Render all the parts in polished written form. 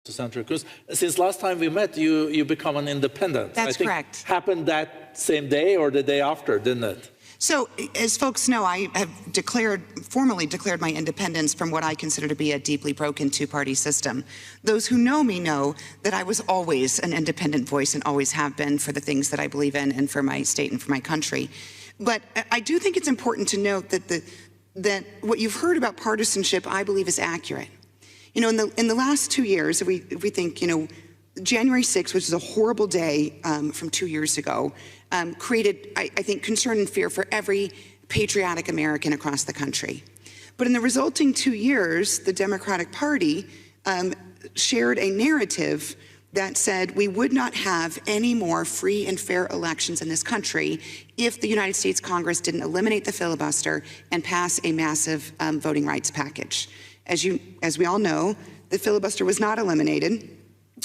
to Senator Cruz. Since last time we met, you become an independent. That's correct. Happened that same day or the day after, didn't it? So, as folks know, I have formally declared my independence from what I consider to be a deeply broken two-party system. Those who know me know that I was always an independent voice and always have been for the things that I believe in and for my state and for my country. But I do think it's important to note that what you've heard about partisanship, I believe, is accurate. You know, in the last 2 years, if we think, you know, January 6th, which is a horrible day from 2 years ago, created, I think, concern and fear for every patriotic American across the country. But in the resulting 2 years, the Democratic Party shared a narrative that said we would not have any more free and fair elections in this country if the United States Congress didn't eliminate the filibuster and pass a massive voting rights package. As we all know, the filibuster was not eliminated.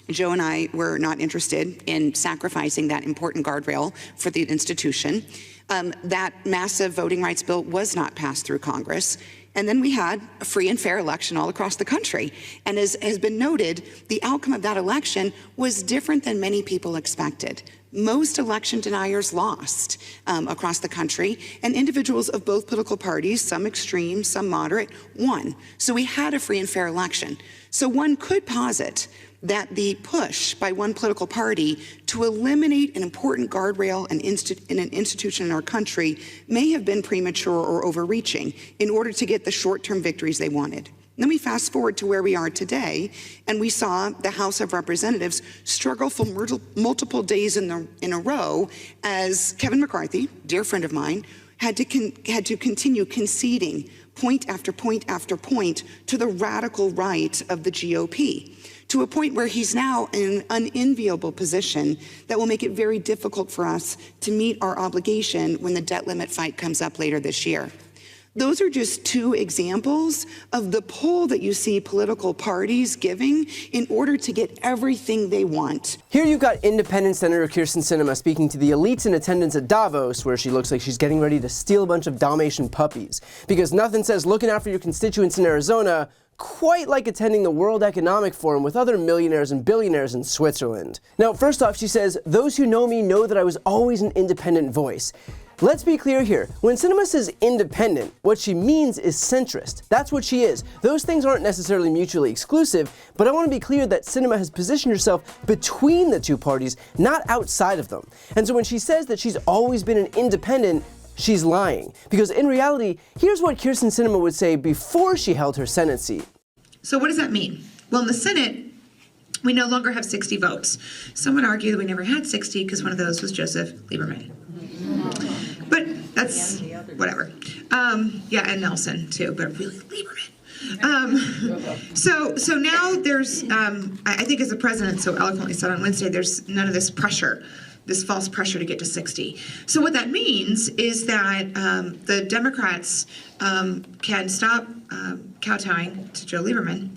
Joe and I were not interested in sacrificing that important guardrail for the institution. That massive voting rights bill was not passed through Congress. And then we had a free and fair election all across the country. And as has been noted, the outcome of that election was different than many people expected. Most election deniers lost across the country, and individuals of both political parties, some extreme, some moderate, won. So we had a free and fair election. So one could posit that the push by one political party to eliminate an important guardrail in an institution in our country may have been premature or overreaching in order to get the short-term victories they wanted. Then we fast forward to where we are today, and we saw the House of Representatives struggle for multiple days in a row as Kevin McCarthy, dear friend of mine, had to continue conceding point after point after point to the radical right of the GOP, to a point where he's now in an unenviable position that will make it very difficult for us to meet our obligation when the debt limit fight comes up later this year. Those are just two examples of the pull that you see political parties giving in order to get everything they want. Here you've got independent Senator Kyrsten Sinema speaking to the elites in attendance at Davos, where she looks like she's getting ready to steal a bunch of Dalmatian puppies. Because nothing says looking out for your constituents in Arizona quite like attending the World Economic Forum with other millionaires and billionaires in Switzerland. Now, first off, she says, "Those who know me know that I was always an independent voice." Let's be clear here. When Sinema says independent, what she means is centrist. That's what she is. Those things aren't necessarily mutually exclusive, but I want to be clear that Sinema has positioned herself between the two parties, not outside of them. And so when she says that she's always been an independent, she's lying. Because in reality, here's what Kyrsten Sinema would say before she held her Senate seat. So what does that mean? Well, in the Senate, we no longer have 60 votes. Some would argue that we never had 60 because one of those was Joseph Lieberman. But that's whatever. Yeah, and Nelson too, but really Lieberman. So now there's, I think as the president so eloquently said on Wednesday, there's none of this pressure, this false pressure to get to 60. So what that means is that the Democrats can stop kowtowing to Joe Lieberman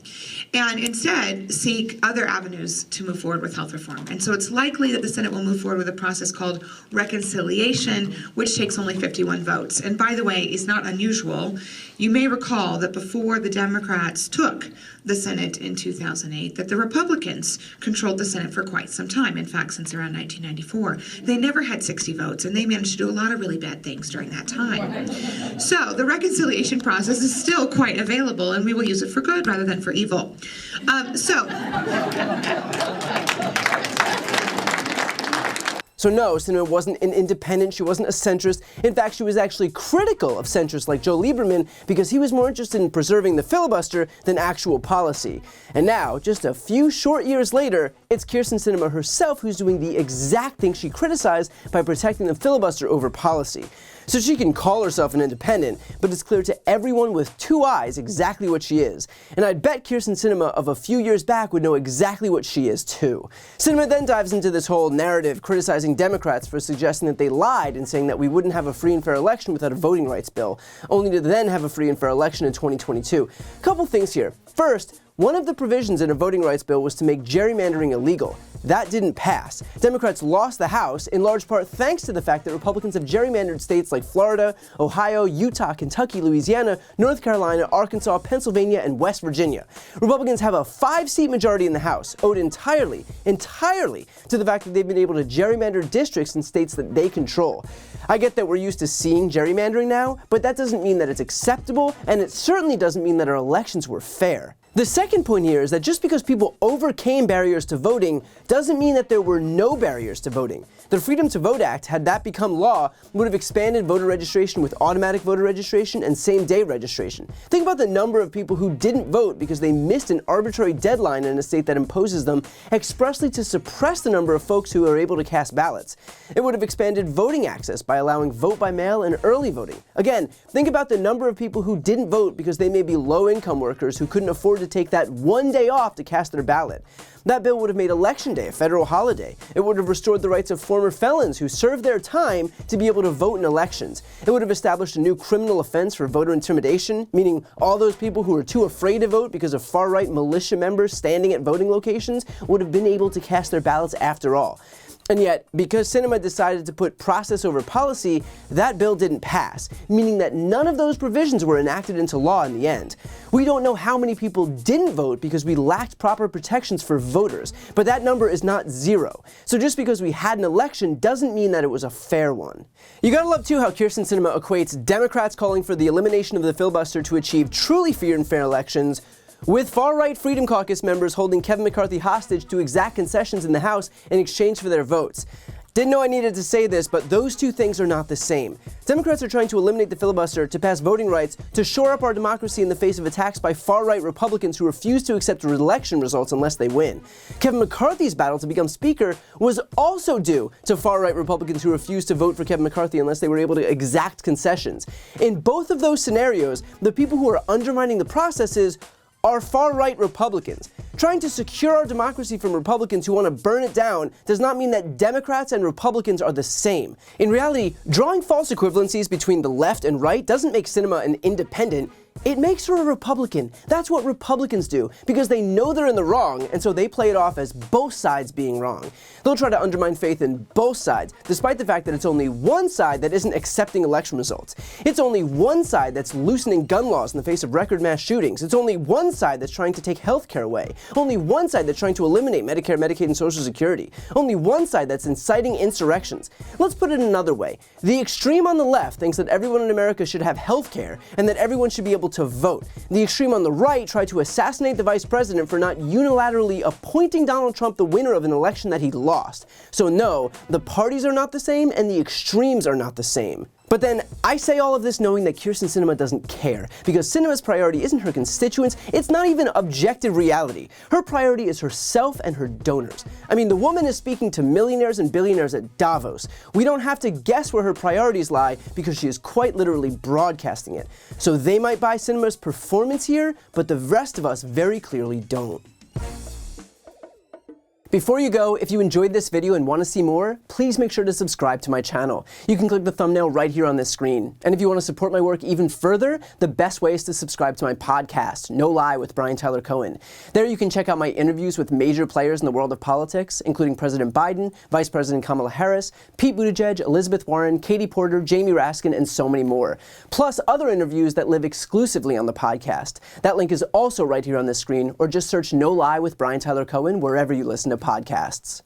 and instead seek other avenues to move forward with health reform. And so it's likely that the Senate will move forward with a process called reconciliation, which takes only 51 votes. And by the way, is not unusual. You may recall that before the Democrats took the Senate in 2008, that the Republicans controlled the Senate for quite some time. In fact, since around 1994. They never had 60 votes, and they managed to do a lot of really bad things during that time. So the reconciliation process is still quite available, and we will use it for good rather than for evil. So no, Sinema wasn't an independent, she wasn't a centrist. In fact, she was actually critical of centrists like Joe Lieberman because he was more interested in preserving the filibuster than actual policy. And now, just a few short years later, it's Kyrsten Sinema herself who's doing the exact thing she criticized by protecting the filibuster over policy. So she can call herself an independent, but it's clear to everyone with two eyes exactly what she is. And I'd bet Kyrsten Sinema of a few years back would know exactly what she is too. Sinema then dives into this whole narrative criticizing Democrats for suggesting that they lied in saying that we wouldn't have a free and fair election without a voting rights bill, only to then have a free and fair election in 2022. Couple things here. First, one of the provisions in a voting rights bill was to make gerrymandering illegal. that didn't pass. Democrats lost the House in large part thanks to the fact that Republicans have gerrymandered states like Florida, Ohio, Utah, Kentucky, Louisiana, North Carolina, Arkansas, Pennsylvania, and West Virginia. Republicans have a 5-seat majority in the House, owed entirely to the fact that they've been able to gerrymander districts in states that they control. I get that we're used to seeing gerrymandering now, but that doesn't mean that it's acceptable, and it certainly doesn't mean that our elections were fair. The second point here is that just because people overcame barriers to voting doesn't mean that there were no barriers to voting. The Freedom to Vote Act, had that become law, would have expanded voter registration with automatic voter registration and same-day registration. Think about the number of people who didn't vote because they missed an arbitrary deadline in a state that imposes them expressly to suppress the number of folks who are able to cast ballots. It would have expanded voting access by allowing vote by mail and early voting. Again, think about the number of people who didn't vote because they may be low-income workers who couldn't afford to take that one day off to cast their ballot. That bill would have made Election Day a federal holiday. It would have restored the rights of former felons who served their time to be able to vote in elections. It would have established a new criminal offense for voter intimidation, meaning all those people who were too afraid to vote because of far-right militia members standing at voting locations would have been able to cast their ballots after all. And yet, because Sinema decided to put process over policy, that bill didn't pass, meaning that none of those provisions were enacted into law in the end. We don't know how many people didn't vote because we lacked proper protections for voters, but that number is not zero. So just because we had an election doesn't mean that it was a fair one. You gotta love too how Kyrsten Sinema equates Democrats calling for the elimination of the filibuster to achieve truly free and fair elections with far-right Freedom Caucus members holding Kevin McCarthy hostage to exact concessions in the House in exchange for their votes. Didn't know I needed to say this, but those two things are not the same. Democrats are trying to eliminate the filibuster to pass voting rights to shore up our democracy in the face of attacks by far-right Republicans who refuse to accept election results unless they win. Kevin McCarthy's battle to become Speaker was also due to far-right Republicans who refused to vote for Kevin McCarthy unless they were able to exact concessions. In both of those scenarios, the people who are undermining the processes are far-right Republicans. Trying to secure our democracy from Republicans who want to burn it down does not mean that Democrats and Republicans are the same. In reality, drawing false equivalencies between the left and right doesn't make Sinema an independent. It makes her a Republican. That's what Republicans do, because they know they're in the wrong, and so they play it off as both sides being wrong. They'll try to undermine faith in both sides, despite the fact that it's only one side that isn't accepting election results. It's only one side that's loosening gun laws in the face of record mass shootings. It's only one side that's trying to take health care away. Only one side that's trying to eliminate Medicare, Medicaid, and Social Security. Only one side that's inciting insurrections. Let's put it another way. The extreme on the left thinks that everyone in America should have health care and that everyone should be able to vote. The extreme on the right tried to assassinate the vice president for not unilaterally appointing Donald Trump the winner of an election that he lost. So no, the parties are not the same and the extremes are not the same. But then, I say all of this knowing that Kyrsten Sinema doesn't care, because Sinema's priority isn't her constituents, it's not even objective reality. Her priority is herself and her donors. I mean, the woman is speaking to millionaires and billionaires at Davos. We don't have to guess where her priorities lie, because she is quite literally broadcasting it. So they might buy Sinema's performance here, but the rest of us very clearly don't. Before you go, if you enjoyed this video and want to see more, please make sure to subscribe to my channel. You can click the thumbnail right here on this screen. And if you want to support my work even further, the best way is to subscribe to my podcast, No Lie with Brian Tyler Cohen. There you can check out my interviews with major players in the world of politics, including President Biden, Vice President Kamala Harris, Pete Buttigieg, Elizabeth Warren, Katie Porter, Jamie Raskin, and so many more. Plus other interviews that live exclusively on the podcast. That link is also right here on this screen, or just search No Lie with Brian Tyler Cohen wherever you listen to podcasts.